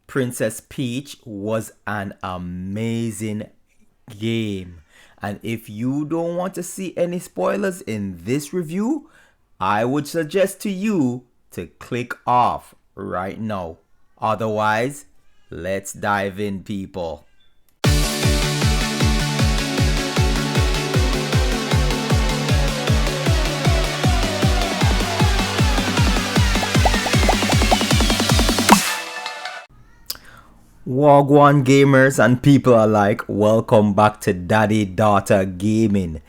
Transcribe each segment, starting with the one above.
Princess Peach was an amazing game. And if you don't want to see any spoilers in this review, I would suggest to you to click off right now. Otherwise, let's dive in, people. Wagwan gamers and people alike, welcome back to Daddy Daughter Gaming.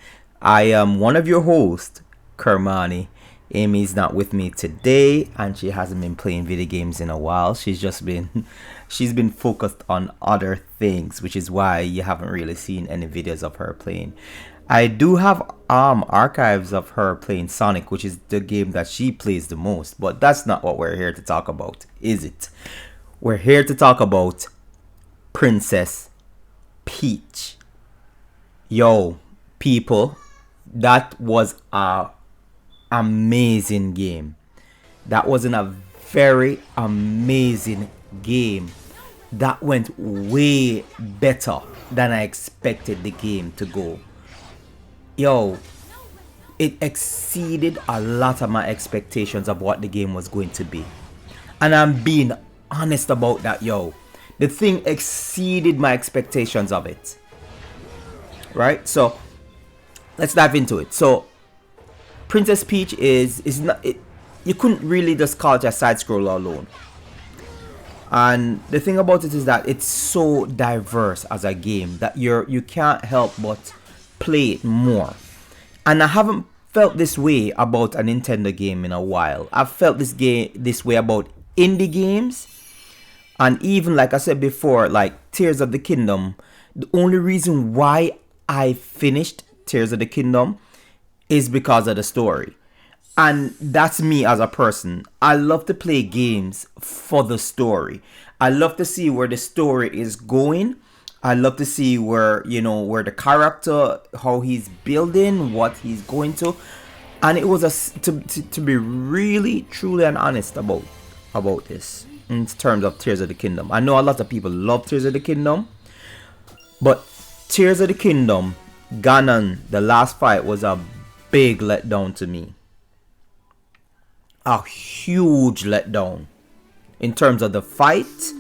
I am one of your hosts, Kermani. Amy's not with me today and she hasn't been playing video games in a while. She's been focused on other things, which is why you haven't really seen any videos of her playing. I do have archives of her playing Sonic, which is the game that she plays the most, but that's not what we're here to talk about, is it? We're here to talk about Princess Peach. Yo, people, that was a amazing game. That wasn't a very amazing game. That went way better than I expected the game to go. Yo, it exceeded a lot of my expectations of what the game was going to be. And I'm being honest about that, yo. The thing exceeded my expectations of it. Right? So let's dive into it. So Princess Peach is not it, you couldn't really just call it a side scroller alone. And the thing about it is that it's so diverse as a game that you can't help but play it more. And I haven't felt this way about a Nintendo game in a while. I've felt this way about indie games. And even, like I said before, like Tears of the Kingdom, the only reason why I finished Tears of the Kingdom is because of the story. And that's me as a person. I love to play games for the story. I love to see where the story is going. I love to see where the character, how he's building, what he's going to. And it was to be really, truly and honest about this. In terms of Tears of the Kingdom, I know a lot of people love Tears of the Kingdom, but Tears of the Kingdom, Ganon, the last fight was a big letdown to me. A huge letdown in terms of the fight,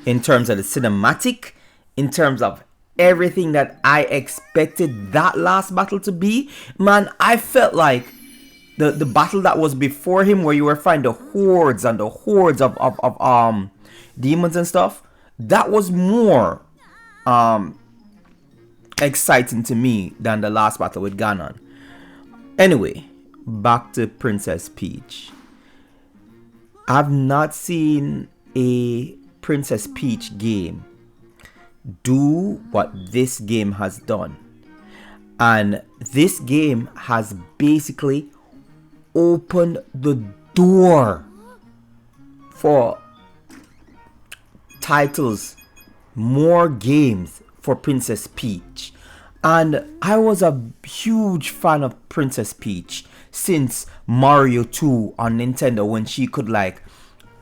in terms of the cinematic, in terms of everything that I expected that last battle to be. Man, I felt like the battle that was before him, where you were finding the hordes and the hordes of demons and stuff, that was more exciting to me than the last battle with Ganon. Anyway, back to Princess Peach. I've not seen a Princess Peach game do what this game has done. And this game has basically opened the door for titles, more games for Princess Peach. And I was a huge fan of Princess Peach since Mario 2 on Nintendo, when she could like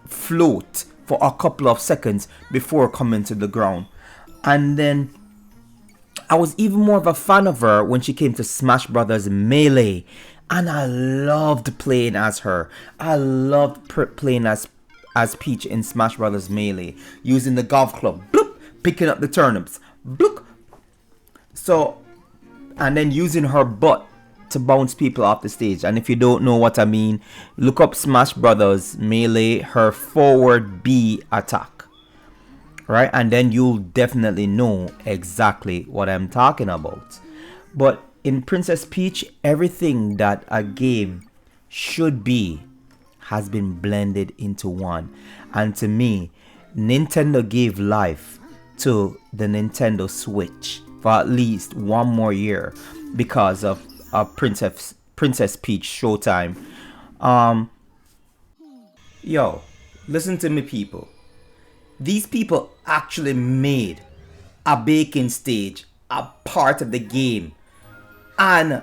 float for a couple of seconds before coming to the ground. And then I was even more of a fan of her when she came to Smash Brothers Melee. And I loved playing as her. I loved playing as Peach in Smash Brothers Melee, using the golf club, bloop, picking up the turnips, bloop. So, and then using her butt to bounce people off the stage. And if you don't know what I mean, look up Smash Brothers Melee, her forward B attack. Right? And then you'll definitely know exactly what I'm talking about. But in Princess Peach, everything that a game should be has been blended into one. And to me, Nintendo gave life to the Nintendo Switch for at least one more year because of Princess Peach Showtime. Yo, listen to me, people. These people actually made a baking stage a part of the game. And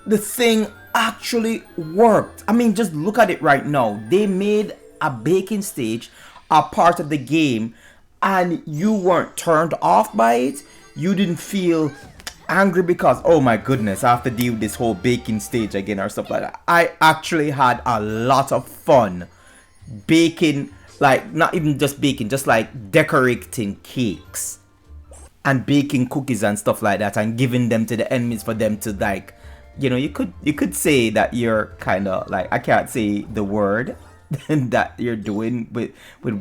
the thing actually worked. I mean, just look at it right now. They made a baking stage a part of the game. and you weren't turned off by it. You didn't feel angry because, oh my goodness, I have to deal with this whole baking stage again or stuff like that. I actually had a lot of fun baking, like not even just baking, just like decorating cakes and baking cookies and stuff like that, and giving them to the enemies for them to, like, you could say that you're kind of like, I can't say the word that you're doing with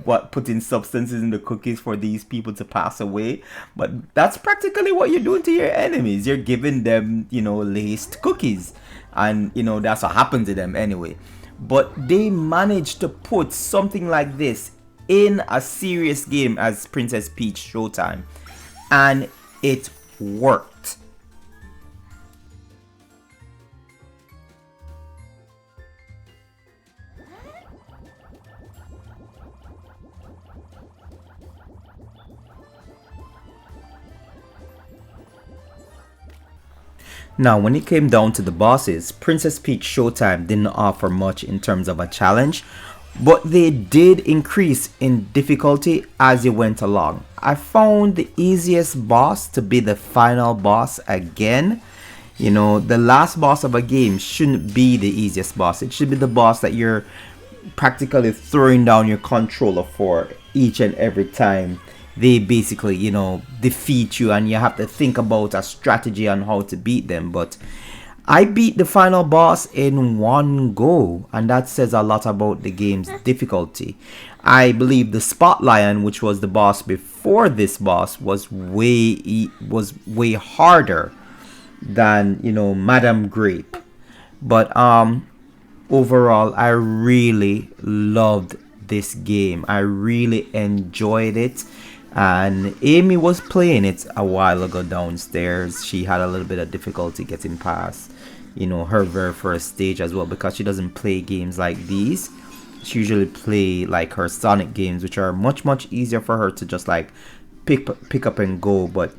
what, putting substances in the cookies for these people to pass away, but that's practically what you're doing to your enemies. You're giving them, laced cookies, and that's what happened to them anyway. But they managed to put something like this in a serious game as Princess Peach Showtime, and it worked. Now, when it came down to the bosses, Princess Peach Showtime didn't offer much in terms of a challenge, but they did increase in difficulty as you went along. I found the easiest boss to be the final boss again. The last boss of a game shouldn't be the easiest boss. It should be the boss that you're practically throwing down your controller for each and every time they basically, defeat you, and you have to think about a strategy on how to beat them. But I beat the final boss in one go, and that says a lot about the game's difficulty. I believe the Spot Lion, which was the boss before this boss, was way harder than, Madame Grape. But overall, I really loved this game. I really enjoyed it. And Amy was playing it a while ago downstairs. She had a little bit of difficulty getting past, her very first stage as well, because she doesn't play games like these. She usually play like her Sonic games, which are much easier for her to just like pick up and go. But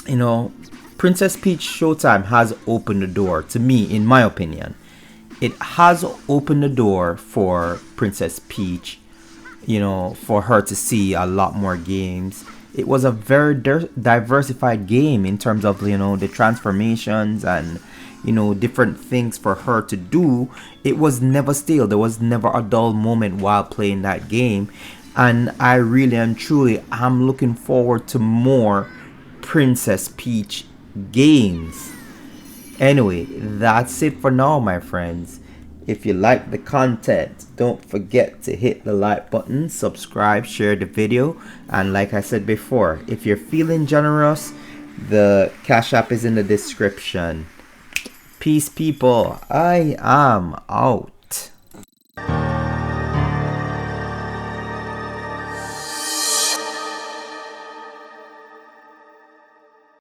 Princess Peach Showtime has opened the door to me, in my opinion. It has opened the door for Princess Peach, for her to see a lot more games. It was a very diversified game in terms of, the transformations and, different things for her to do. It was never stale. There was never a dull moment while playing that game. And I really and truly am looking forward to more Princess Peach games. Anyway, that's it for now, my friends. If you like the content, don't forget to hit the like button, subscribe, share the video, and like I said before, if you're feeling generous, the Cash App is in the description. Peace, people. I am out.